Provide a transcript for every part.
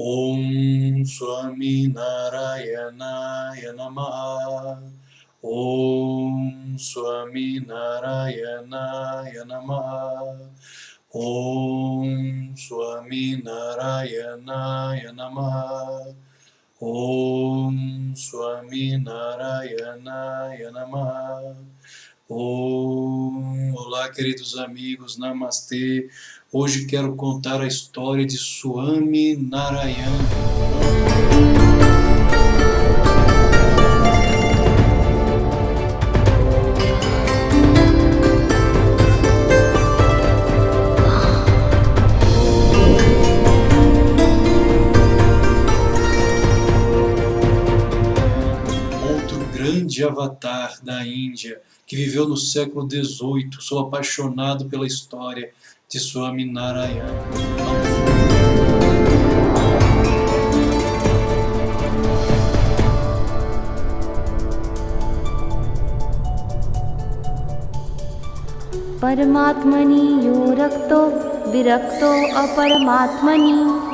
Om Swami Narayana Namaha. Om Swami Narayana Namaha. Om Swami Narayana Namaha. Om Swami Narayana Namaha. Olá, queridos amigos, Namastê. Hoje quero contar a história de Swami Narayana. Outro grande avatar da Índia que viveu no século XVIII. Sou apaixonado pela história de Swami Narayana. परमात्मनि yo रक्तो विरक्तो अपरमात्मनि।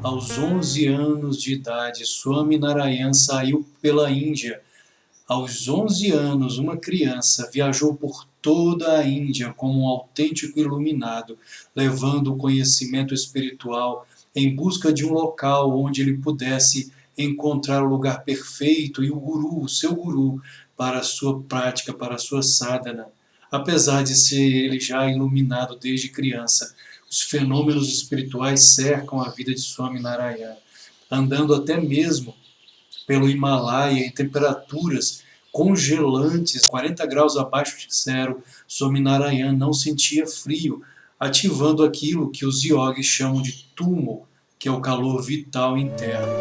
Aos 11 anos de idade, Swami Narayana saiu pela Índia. Aos 11 anos, uma criança viajou por toda a Índia como um autêntico iluminado, levando o conhecimento espiritual em busca de um local onde ele pudesse encontrar o lugar perfeito e o guru, o seu guru, para a sua prática, para a sua sadhana. Apesar de ser ele já iluminado desde criança, os fenômenos espirituais cercam a vida de Swami Narayana, andando até mesmo pelo Himalaia em temperaturas congelantes, 40 graus abaixo de zero. Swami Narayana não sentia frio, ativando aquilo que os yogis chamam de tumo, que é o calor vital interno.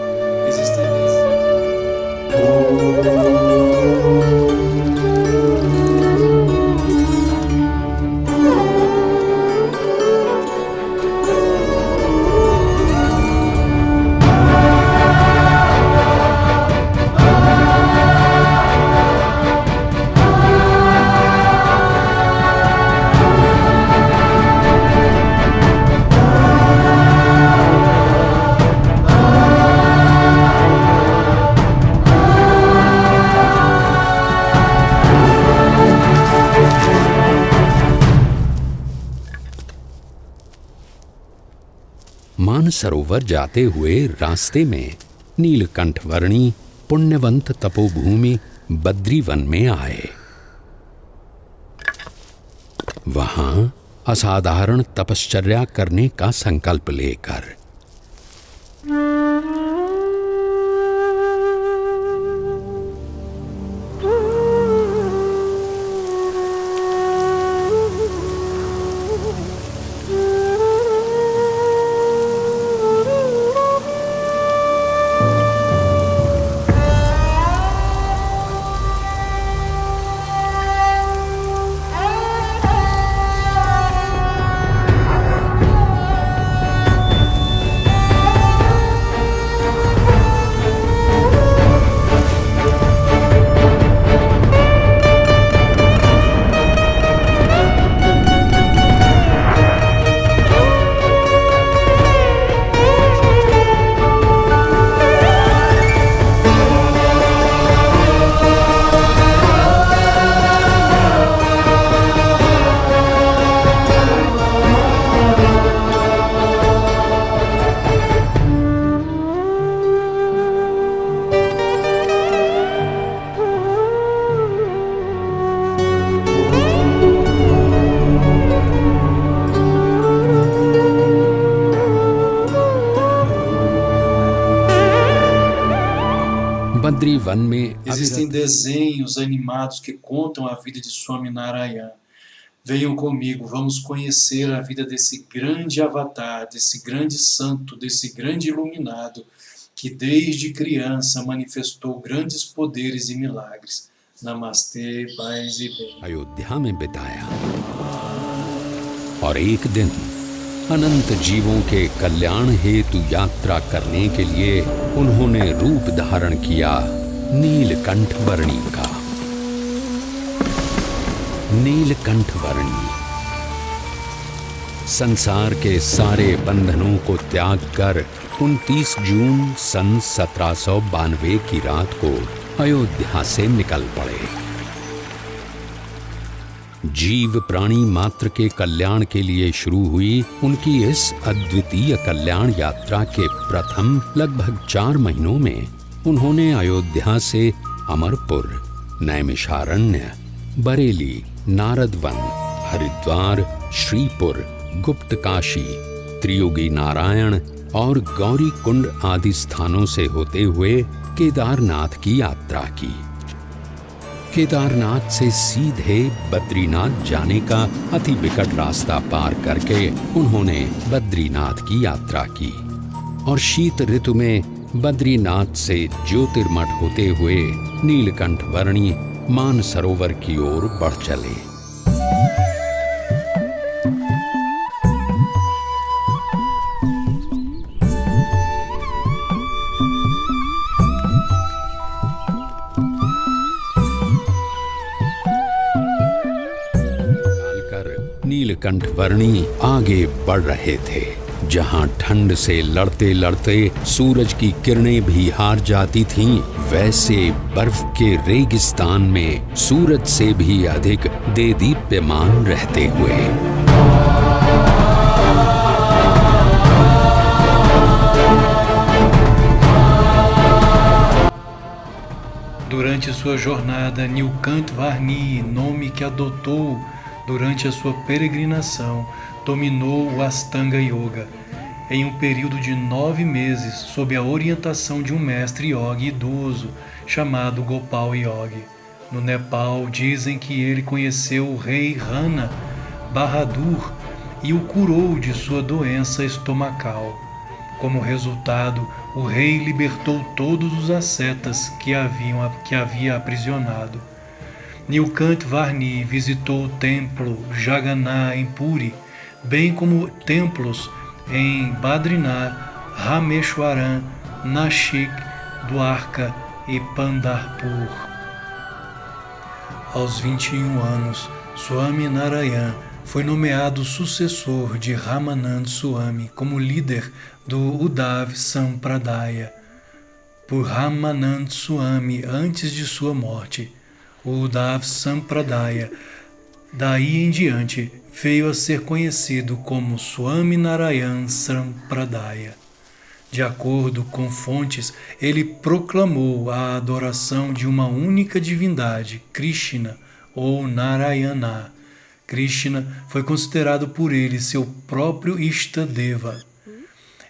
Mansarovar जाते हुए रास्ते में नीलकंठ वर्णी पुण्यवंत तपोभूमि बद्रीवन में आए। वहां असाधारण तपश्चर्या करने का संकल्प लेकर Existem desenhos animados que contam a vida de Swami Narayana. Venham comigo, vamos conhecer a vida desse grande avatar, desse grande santo, desse grande iluminado, que desde criança manifestou grandes poderes e milagres. Namastê, paz e bem. Ayodhya में बिताया और एक दिन अनंत जीवों के कल्याण हेतु यात्रा करने के लिए उन्होंने रूप धारण किया नीलकंठ वर्णी का। नीलकंठ वर्णी संसार के सारे बंधनों को त्याग कर 29 जून सन 1792 की रात को अयोध्या से निकल पड़े। जीव प्राणी मात्र के कल्याण के लिए शुरू हुई उनकी इस अद्वितीय कल्याण यात्रा के प्रथम लगभग 4 महीनों में उन्होंने अयोध्या से अमरपुर, नैमिषारण्य, बरेली, नारदवन, हरिद्वार, श्रीपुर, गुप्त काशी, त्रियोगी नारायण और गौरी कुंड आदि स्थानों से होते हुए केदारनाथ की यात्रा की। केदारनाथ से सीधे बद्रीनाथ जाने का अति विकट रास्ता पार करके उन्होंने बद्रीनाथ की यात्रा की और शीत ऋतु में बद्रीनाथ से ज्योतिर्मठ होते हुए नीलकंठ वर्णी मानसरोवर की ओर बढ़ चले। नीलकंठ वर्णी आगे बढ़ रहे थे। जहां ठंड से लड़ते लड़ते सूरज की किरणें भी हार जाती थीं, वैसे बर्फ के रेगिस्तान में सूरज से भी अधिक देदीप्यमान रहते हुए। Durante sua jornada, Nilkant Varni, nome que adotou durante a sua peregrinação, dominou o Astanga Yoga em um período de 9 meses sob a orientação de um mestre yogi idoso chamado Gopal Yogi. No Nepal, dizem que ele conheceu o rei Rana Bahadur e o curou de sua doença estomacal. Como resultado, o rei libertou todos os ascetas que havia aprisionado. Nilkant Varni visitou o templo Jagannath em Puri, bem como templos em Badrinath, Rameshwaram, Nashik, Dwarka e Pandharpur. Aos 21 anos, Swami Narayan foi nomeado sucessor de Ramanand Swami como líder do Uddhava Sampradaya por Ramanand Swami antes de sua morte. O Uddhava Sampradaya, daí em diante, veio a ser conhecido como Swami Narayan Sampradaya. De acordo com fontes, ele proclamou a adoração de uma única divindade, Krishna ou Narayana. Krishna foi considerado por ele seu próprio Ishtadeva.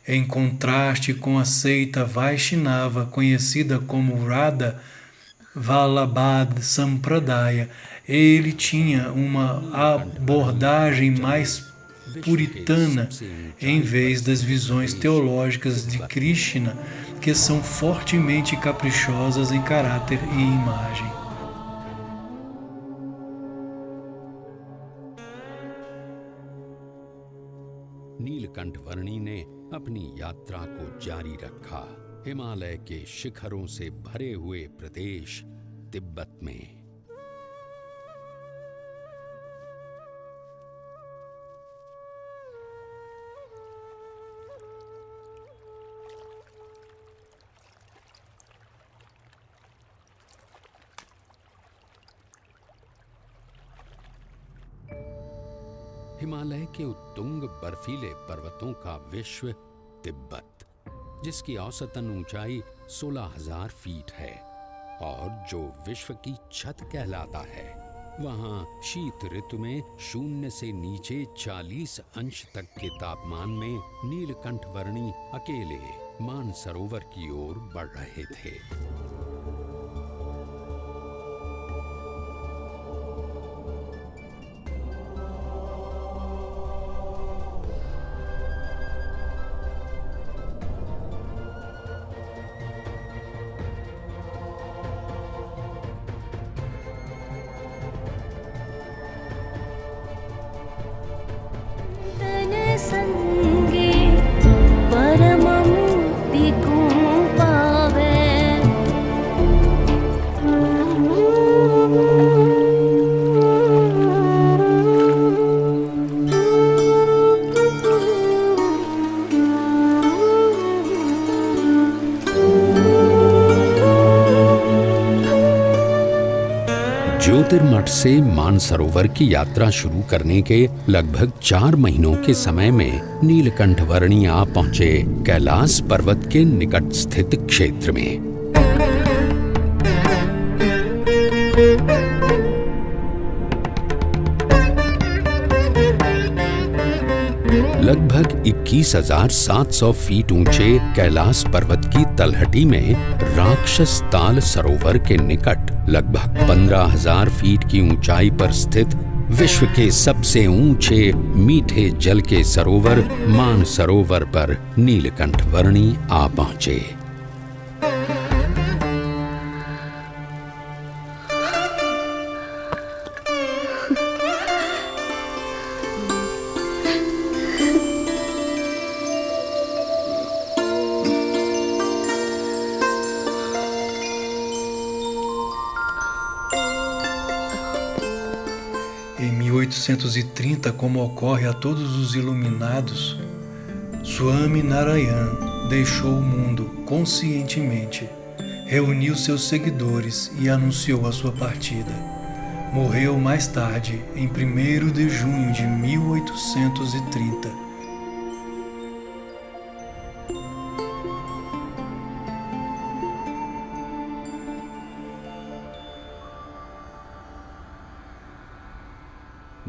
Em contraste com a seita Vaishnava, conhecida como Radha Vallabha Sampradaya, ele tinha uma abordagem mais puritana em vez das visões teológicas de Krishna, que são fortemente caprichosas em caráter e imagem. Neelkanth वर्णी ने अपनी यात्रा को जारी रखा। हिमालय के शिखरों से भरे हुए प्रदेश तिब्बत में हिमालय के उत्तुंग बर्फीले पर्वतों का विश्व तिब्बत, जिसकी औसतन ऊंचाई 16,000 फीट है और जो विश्व की छत कहलाता है, वहाँ शीत ऋतु में 0 से नीचे 40 अंश तक के तापमान में नीलकंठ वर्णी अकेले मानसरोवर की ओर बढ़ रहे थे। संगे परम मुक्ति को पावे। ज्योतिर्मठ से मानसरोवर की यात्रा शुरू करने के लगभग 4 महीनों के समय में नीलकंठ वर्णी आ पहुंचे कैलाश पर्वत के निकट स्थित क्षेत्र में। लगभग 21,700 फीट ऊंचे कैलाश पर्वत की तलहटी में राक्षस ताल सरोवर के निकट लगभग 15,000 फीट की ऊंचाई पर स्थित विश्व के सबसे ऊंचे मीठे जल के सरोवर मानसरोवर पर नीलकंठ वर्णी आ पहुंचे। Em 1830, como ocorre a todos os iluminados, Swami Narayan deixou o mundo conscientemente, reuniu seus seguidores e anunciou a sua partida. Morreu mais tarde, em 1º de junho de 1830.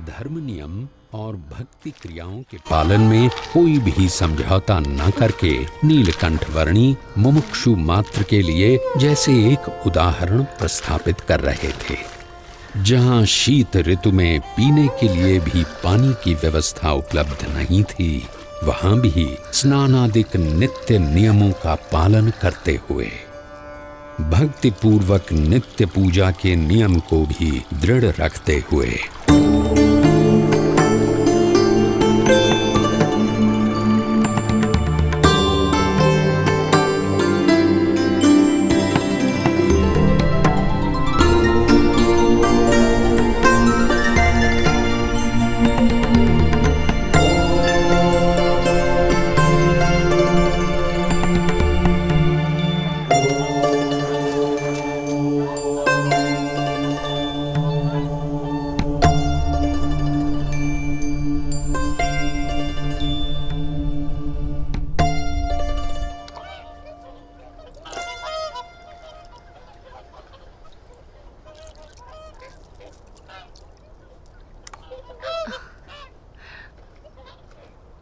धर्म नियम और भक्ति क्रियाओं के पालन में कोई भी समझौता न करके नीलकंठ वर्णी मुमुक्षु मात्र के लिए जैसे एक उदाहरण प्रस्थापित कर रहे थे। जहां शीत ऋतु में पीने के लिए भी पानी की व्यवस्था उपलब्ध नहीं थी, वहां भी स्नानादिक नित्य नियमों का पालन करते हुए भक्ति पूर्वक नित्य पूजा के नियम को भी दृढ़ रखते हुए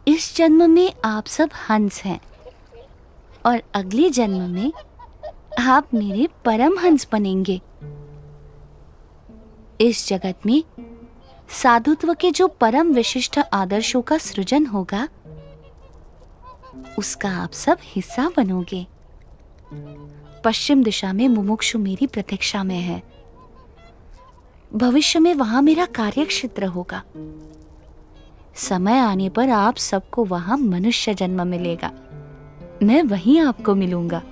इस जन्म में आप सब हंस हैं और अगले जन्म में आप मेरे परम हंस बनेंगे। इस जगत में साधुत्व के जो परम विशिष्ट आदर्शों का सृजन होगा, उसका आप सब हिस्सा बनोगे। पश्चिम दिशा में मुमुक्षु मेरी प्रतीक्षा में है। भविष्य में वहां मेरा कार्यक्षेत्र होगा। समय आने पर आप सबको वहां मनुष्य जन्म मिलेगा। मैं वहीं आपको मिलूंगा।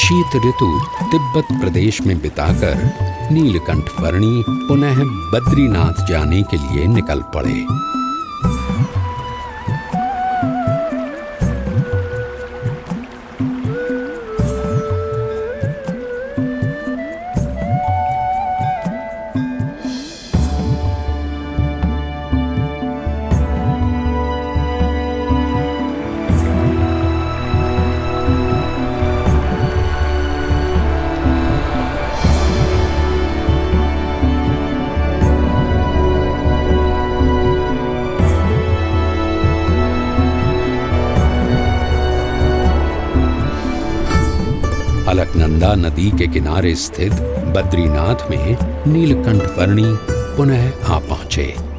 शीत ऋतु तिब्बत प्रदेश में बिताकर नीलकंठ वर्णी पुनः बद्रीनाथ जाने के लिए निकल पड़े। अलकनंदा नदी के किनारे स्थित बद्रीनाथ में नीलकंठ वर्णी पुनः आ पहुंचे।